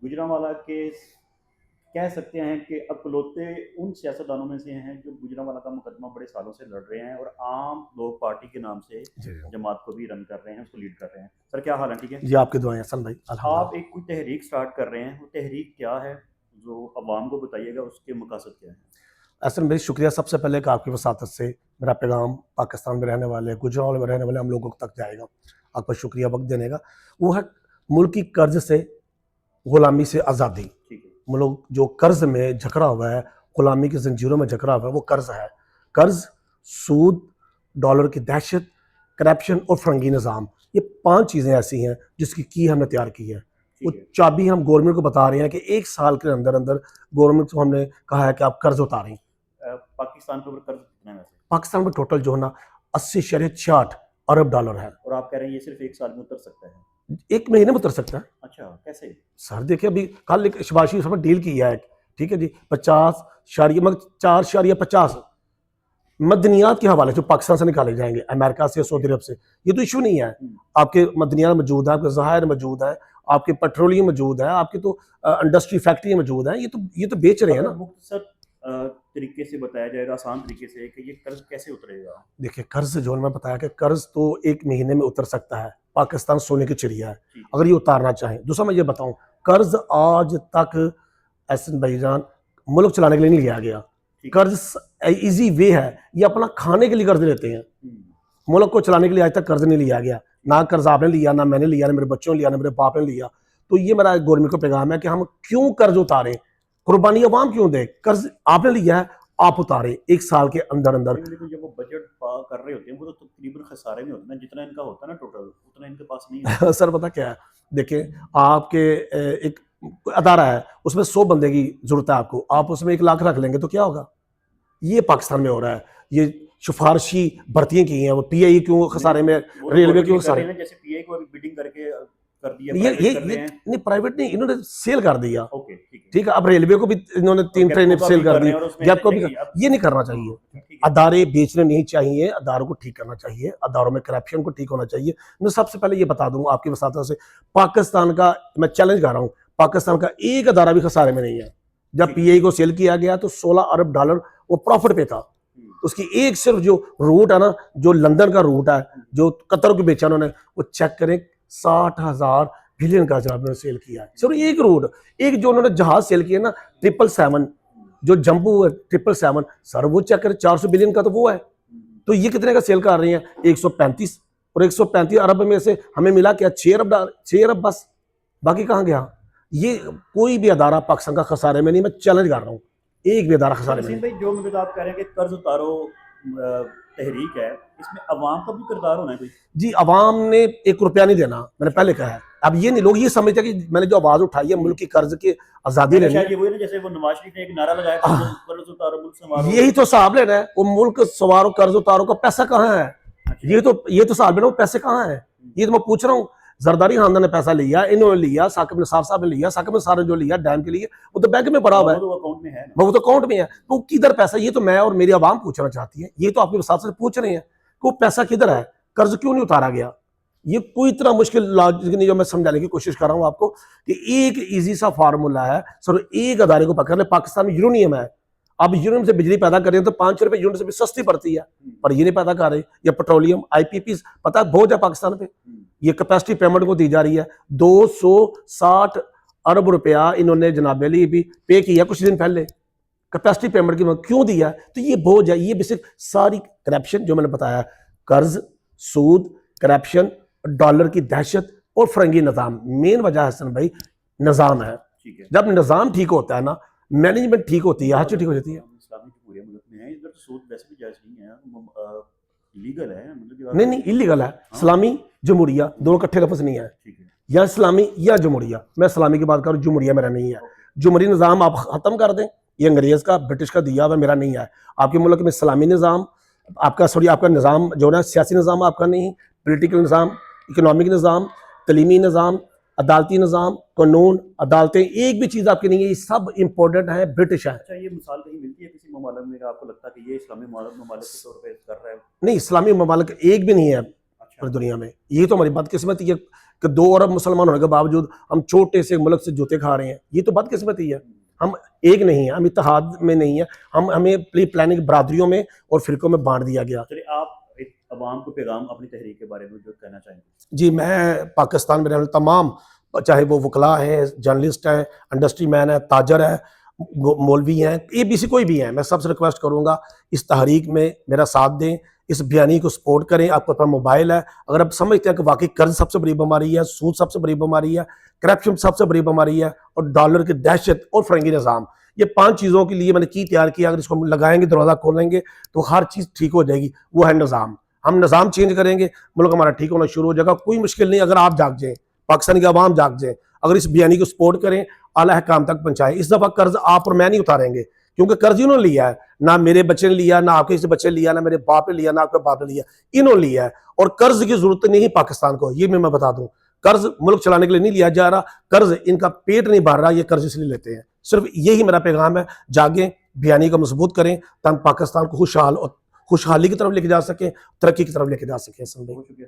गुजरांवाला के कह सकते हैं कि अकलौते उन सियासतदानों में से हैं जो गुजरांवाला का मुकदमा बड़े सालों से लड़ रहे हैं और आम लोग पार्टी के नाम से जी जमात को भी रन कर रहे हैं, उसको लीड कर रहे हैं। सर क्या हाल है? ठीक है। जी, आपकी दुआएं हसन भाई, आप अल्हम्दुलिल्लाह। एक कोई तहरीक स्टार्ट कर रहे हैं, वो तहरीक क्या है? जो अवाम को बताइएगा, उसके मकासद क्या है? हसन भाई शुक्रिया सबसे पहले कि आपकी वसातत से मेरा पैगाम पाकिस्तान में रहने वाले, गुजरात में रहने वाले हम लोगों तक जाएगा। आपका शुक्रिया वक्त देने का। वो है मुल्क की कर्ज से, गुलामी से आज़ादी। ठीक है। मुल्क जो कर्ज में जकड़ा हुआ है, गुलामी की जंजीरों में जकड़ा हुआ है, वो कर्ज है। कर्ज, सूद, डॉलर की दहशत, करप्शन और फरंगी निज़ाम, ये 5 चीज़ें ऐसी हैं जिसकी की हमने तैयार की है। वो ठीक है। चाबी हम गवर्नमेंट को बता रहे हैं कि 1 साल के अंदर अंदर गवर्नमेंट को हमने कहा है कि आप कर्ज उतारें। पाकिस्तान के ऊपर कर्ज कितना है वैसे? पाकिस्तान में टोटल जो है ना 80.66 अरब डॉलर है। और आप कह रहे हैं ये सिर्फ 1 साल में उतर सकता है? 1 महीने में उतर सकता है। अच्छा, कैसे? सर देखिए, अभी कल एक शबाशी उसमें डील किया है, ठीक है जी, 4.50 मदनियात के हवाले जो पाकिस्तान से निकाले जाएंगे, अमेरिका से, सऊदी अरब से, ये तो इशू नहीं है। आपके मदनियात मौजूद है, आपके ज़हायर मौजूद है, आपके पेट्रोलियम मौजूद है, आपकी तो इंडस्ट्री फैक्ट्री मौजूद है, ये तो बेच रहे हैं ना। मुख्तसर तरीके से बताया जाएगा, आसान तरीके से, कि ये कर्ज कैसे उतरेगा? देखिए, कर्ज जो मैं बताया कि कर्ज तो 1 महीने में उतर सकता है। पाकिस्तान सोने की चिड़िया है, ठीक है। अगर ये उतारना चाहें। दूसरा मैं ये बताऊं, कर्ज आज तक एहसन भाईजान मुल्क चलाने के लिए नहीं लिया गया। ठीक है। कर्ज इजी वे है, ये अपना खाने के लिए कर्ज लेते हैं। मुल्क को चलाने के लिए आज तक कर्ज नहीं लिया गया। ना कर्ज आपने लिया, ना मैंने लिया, ना मेरे बच्चों ने लिया, ना मेरे बाप ने लिया। तो ये मेरा गवर्नमेंट को पैगाम है कि हम क्यों कर्ज उतारें, कुर्बानी अवाम क्यों दे। कर्ज आपने लिया है, आप उतारे 1 साल के अंदर अंदर। लेकिन जब वो बजट कर रहे होते हैं, वो तो तकरीबन खसारे में होते हैं, जितना इनका होता है ना टोटल, उतना इनके पास नहीं है। सर पता क्या है, देखिए आपके एक अदारा है, उसमें 100 बंदे की जरूरत है आपको, आप उसमें 1 लाख रख लेंगे तो क्या होगा। ये पाकिस्तान में हो रहा है। ये सिफारशी भर्तियां की हैं, वो पीआई क्यों खसारे में, रेलवे क्यों खसारे में। जैसे पीआई को अभी बिडिंग करके कर दिया, ये प्राइवेट ये कर रहे ये हैं। नहीं, प्राइवेट नहीं, इन्होंने सेल कर दिया। ओके, ठीक है। ठीक है, अब रेलवे को भी इन्होंने 3 ट्रेनें सेल कर दी, गैप को भी ये नहीं करना चाहिए। ठीक है। अदारे बेचने नहीं चाहिए, अदारों को ठीक करना चाहिए, अदारों में करप्शन को ठीक होना चाहिए। मैं सबसे पहले ये बता दूंगा आपकी वसातत से, पाकिस्तान का मैं चैलेंज कर रहा हूँ, पाकिस्तान का एक अदारा भी खसारे में नहीं है। जब पीआई को सेल किया गया तो 16 अरब डॉलर वो प्रॉफिट पे था। उसकी एक सिर्फ जो रूट है ना, जो लंदन का रूट है, जो कतर को बेचा उन्होंने, वो चेक करें, 60,000 बिलियन का जनाब ने सेल किया है सिर्फ एक रूट। एक जो उन्होंने जहाज सेल किया ना 777, जो जंबू है 777, सर वो चेक करें 400 बिलियन का तो वो है। तो ये कितने का सेल कर रही हैं? 135। और 135 अरब में से हमें मिला क्या? 6 अरब बस, बाकी कहाँ गया? ये कोई भी अदारा पाकिस्तान का खसारे में नहीं, मैं चैलेंज कर रहा हूँ, एक भी अदारा खसारे में नहीं। भाई जो मतलब आप कह रहे हैं कि कर्ज उतारो तहरीक है, इसमें अवाम का भी किरदार होना है कोई? जी, अवाम ने 1 रुपया नहीं देना, मैंने पहले कहा है। अब ये नहीं, लोग ये समझते हैं कि मैंने जो आवाज उठाई है मुल्क की कर्ज की आजादी लेनी है, ये वही ना जैसे वो नवाज शरीफ ने एक नारा लगाया, कर्ज उतारो मुल्क संवारो। यही तो हिसाब लेना है। वो मुल्क सवारो कर्ज उतारो का पैसा कहाँ है? ये तो हिसाब लेना, वो पैसे कहाँ है? ये तो मैं पूछ रहा हूँ। जरदारी खानदान ने पैसा लिया, इन्होंने लिया, साकिब निसार साहब ने लिया, साकिब निसार ने जो लिया डैम के लिए, वो तो बैंक में पड़ा हुआ है, वो अकाउंट में है, वो तो अकाउंट में है। तो किधर पैसा? ये तो मैं और मेरी आवाम पूछना चाहती है, ये तो आपके हिसाब से पूछ रहे हैं कि वो पैसा किधर है, कर्ज क्यों नहीं उतारा गया। ये कोई इतना मुश्किल लॉजिक नहीं जो मैं समझाने की कोशिश कर रहा हूँ आपको, कि एक इजी सा फार्मूला है सर, एक अदारे को पकड़ ले। पाकिस्तान में यूरेनियम है, अब यूरेनियम से बिजली पैदा करें तो 5 रुपए यूनिट से भी सस्ती पड़ती है, पर ये नहीं पैदा कर रहे। या पेट्रोलियम आईपीपी, पता है बोझ है पाकिस्तान पे, ये कैपेसिटी पेमेंट को दी जा रही है। 260 अरब रुपया इन्होंने जनाब अली भी पे किया कुछ दिन पहले कैपेसिटी पेमेंट की। क्यों दिया? तो ये बोझ है, ये बेसिक सारी करप्शन जो मैंने बताया, कर्ज, सूद, करप्शन, डॉलर की दहशत और फरंगी निज़ाम, मेन वजह हसन भाई निज़ाम है। जब निज़ाम ठीक होता है ना, मैनेजमेंट ठीक होती है, हर चीज ठीक हो जाती है। नहीं नहीं, इलीगल है। इस्लामी जमहूरिया दोनों इकट्ठे लफ्ज नहीं है, या इस्लामी या जमहूरिया। मैं इस्लामी की बात करूँ, जमहूरिया मेरा नहीं है। जमहूरी निज़ाम आप खत्म कर दें, ये अंग्रेज का ब्रिटिश का दिया हुआ मेरा नहीं है। आपके मुल्क में इस्लामी निज़ाम आपका निज़ाम जो है सियासी निज़ाम आपका नहीं, पॉलिटिकल निज़ाम, इकोनॉमिक निज़ाम, तलीमी निज़ाम, अदालती निज़ाम, कानून, अदालतें, एक भी चीज़ आपकी नहीं है। ये सब इम्पोर्टेंट है, ब्रिटिश है। अच्छा, ये मिसाल कहीं मिलती है किसी ममालिक में, आपको लगता है कि ये इस्लामी ममालिक के तौर पे कर रहा है? नहीं, इस्लामी ममालिक एक भी नहीं है। पूरी दुनिया में। ये तो हमारी बदकिस्मती है कि 2 अरब मुसलमान होने के बावजूद हम छोटे से मुल्क से जूते खा रहे हैं। ये तो बदकिस्मती है। हम एक नहीं है, हम इत्तेहाद में नहीं है, हमें प्री प्लानिंग बरादरियों में और फिरकों में बांट दिया गया। चलिए, आप एक अवाम को पैगाम अपनी तहरीक के बारे में जो कहना चाहेंगे। जी, मैं पाकिस्तान में रहने वाले तमाम, चाहे वो वकला हैं, जर्नलिस्ट हैं, इंडस्ट्री मैन है, ताजर है, मौलवी हैं, ABC कोई भी है, मैं सबसे रिक्वेस्ट करूंगा इस तहरीक में मेरा साथ दें, इस बयानी को सपोर्ट करें। आपके पास मोबाइल है, अगर आप समझते हैं कि वाकई कर्ज सबसे बड़ी बीमारी है, सूद सबसे बड़ी बीमारी है, करप्शन सबसे बड़ी बीमारी है, और डॉलर की दहशत और फरंगी निज़ाम, ये 5 चीज़ों के लिए मैंने की तैयार किया। अगर इसको हम लगाएंगे, दरवाज़ा खोलेंगे, तो हर चीज़ ठीक हो जाएगी। वो है निज़ाम। हम निज़ाम चेंज करेंगे, मुल्क हमारा ठीक होना शुरू हो जाएगा। कोई मुश्किल नहीं, अगर आप जाग जाएं, पाकिस्तान की आवाम जाग जाए, अगर इस बयानी को सपोर्ट करें, आला हकाम तक पहुंचाएं। इस दफ़ा कर्ज आप और मैं नहीं उतारेंगे, क्योंकि कर्ज इन्होंने लिया है, ना मेरे बच्चे ने लिया, ना आपके किसी बच्चे ने लिया, ना मेरे बाप ने लिया, ना आपके बाप ने लिया, इन्होंने लिया है। और कर्ज की जरूरत नहीं पाकिस्तान को, ये मैं बता दूं। कर्ज मुल्क चलाने के लिए नहीं लिया जा रहा, कर्ज इनका पेट नहीं भर रहा, ये कर्ज इसलिए लेते हैं। सिर्फ यही मेरा पैगाम है, जागें, बयानी को मजबूत करें, ताकि पाकिस्तान को खुशहाल और खुशहाली की तरफ लेके जा सकें, तरक्की की तरफ लेके जा सकें। बहुत शुक्रिया।